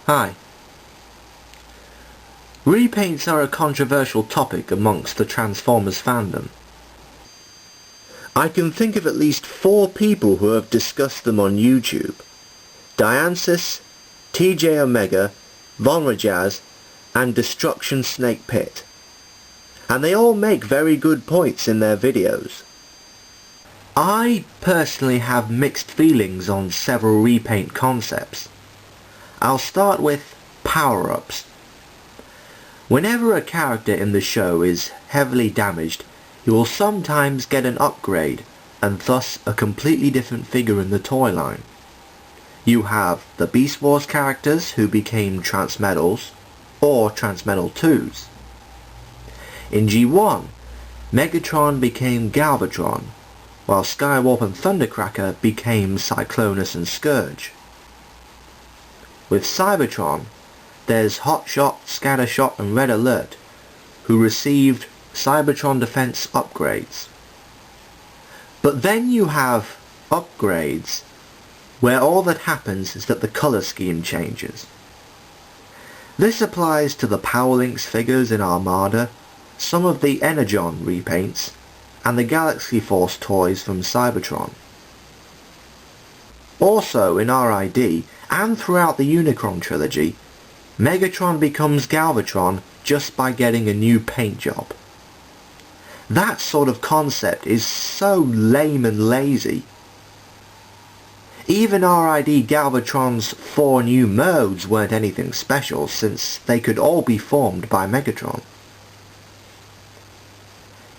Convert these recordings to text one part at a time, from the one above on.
Hi. Repaints are a controversial topic amongst the Transformers fandom. I can think of at least 4 people who have discussed them on YouTube. Diansis, TJ Omega, Vonrajaz, and Destruction Snake Pit. And they all make very good points in their videos. I personally have mixed feelings on several repaint concepts. I'll start with power-ups. Whenever a character in the show is heavily damaged, you will sometimes get an upgrade, and thus a completely different figure in the toy line. You have the Beast Wars characters who became Transmetals, or Transmetal 2s. In G1, Megatron became Galvatron, while Skywarp and Thundercracker became Cyclonus and Scourge. With Cybertron, there's Hotshot, Scattershot and Red Alert, who received Cybertron defense upgrades. But then you have upgrades, where all that happens is that the colour scheme changes. This applies to the Powerlinks figures in Armada, some of the Energon repaints, and the Galaxy Force toys from Cybertron. Also in RID, and throughout the Unicron trilogy, Megatron becomes Galvatron just by getting a new paint job. That sort of concept is so lame and lazy. Even RID Galvatron's 4 new modes weren't anything special, since they could all be formed by Megatron.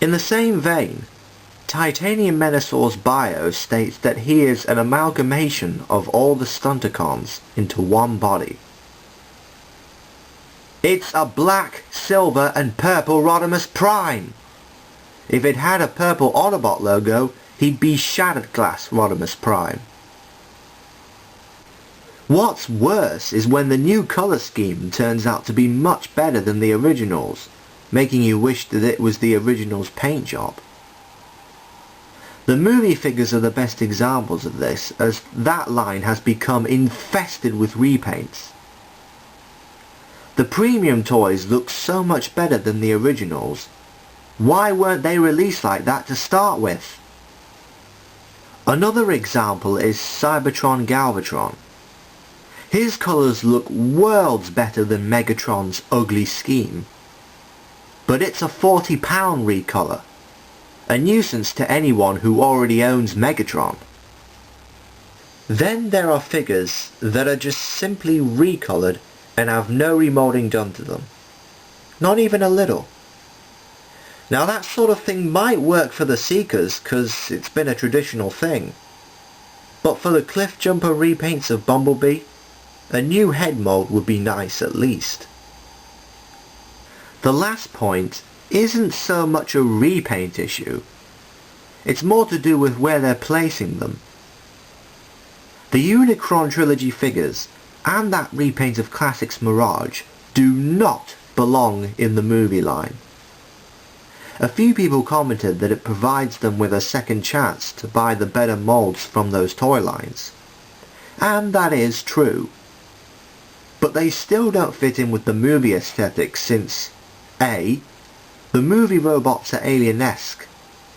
In the same vein, Titanium Menasaure's bio states that he is an amalgamation of all the Stunticons into one body. It's a black, silver and purple Rodimus Prime! If it had a purple Autobot logo, he'd be Shattered Glass Rodimus Prime. What's worse is when the new colour scheme turns out to be much better than the originals, making you wish that it was the original's paint job. The movie figures are the best examples of this, as that line has become infested with repaints. The premium toys look so much better than the originals. Why weren't they released like that to start with? Another example is Cybertron Galvatron. His colours look worlds better than Megatron's ugly scheme. But it's a £40 recolor. A nuisance to anyone who already owns Megatron. Then there are figures that are just simply recolored and have no remoulding done to them. Not even a little. Now that sort of thing might work for the Seekers, cause it's been a traditional thing. But for the Cliff Jumper repaints of Bumblebee, a new head mould would be nice at least. The last point isn't so much a repaint issue. It's more to do with where they're placing them. The Unicron trilogy figures and that repaint of Classics Mirage do not belong in the movie line. A few people commented that it provides them with a second chance to buy the better molds from those toy lines. And that is true. But they still don't fit in with the movie aesthetic since A. The movie robots are alien-esque.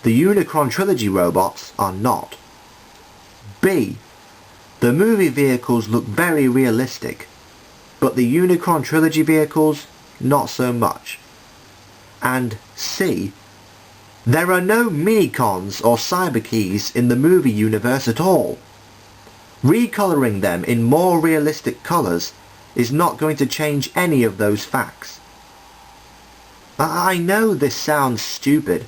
The Unicron trilogy robots are not. B. The movie vehicles look very realistic, but the Unicron trilogy vehicles, not so much. And C. There are no Minicons or Cyberkeys in the movie universe at all. Recoloring them in more realistic colours is not going to change any of those facts. I know this sounds stupid,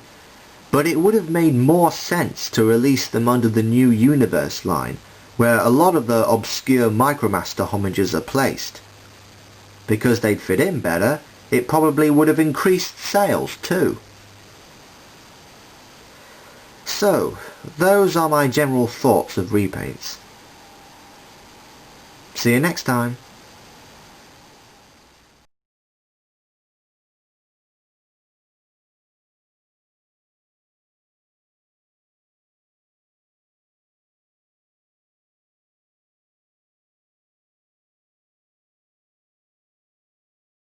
but it would have made more sense to release them under the new Universe line, where a lot of the obscure Micromaster homages are placed. Because they'd fit in better, it probably would have increased sales too. So, those are my general thoughts of repaints. See you next time.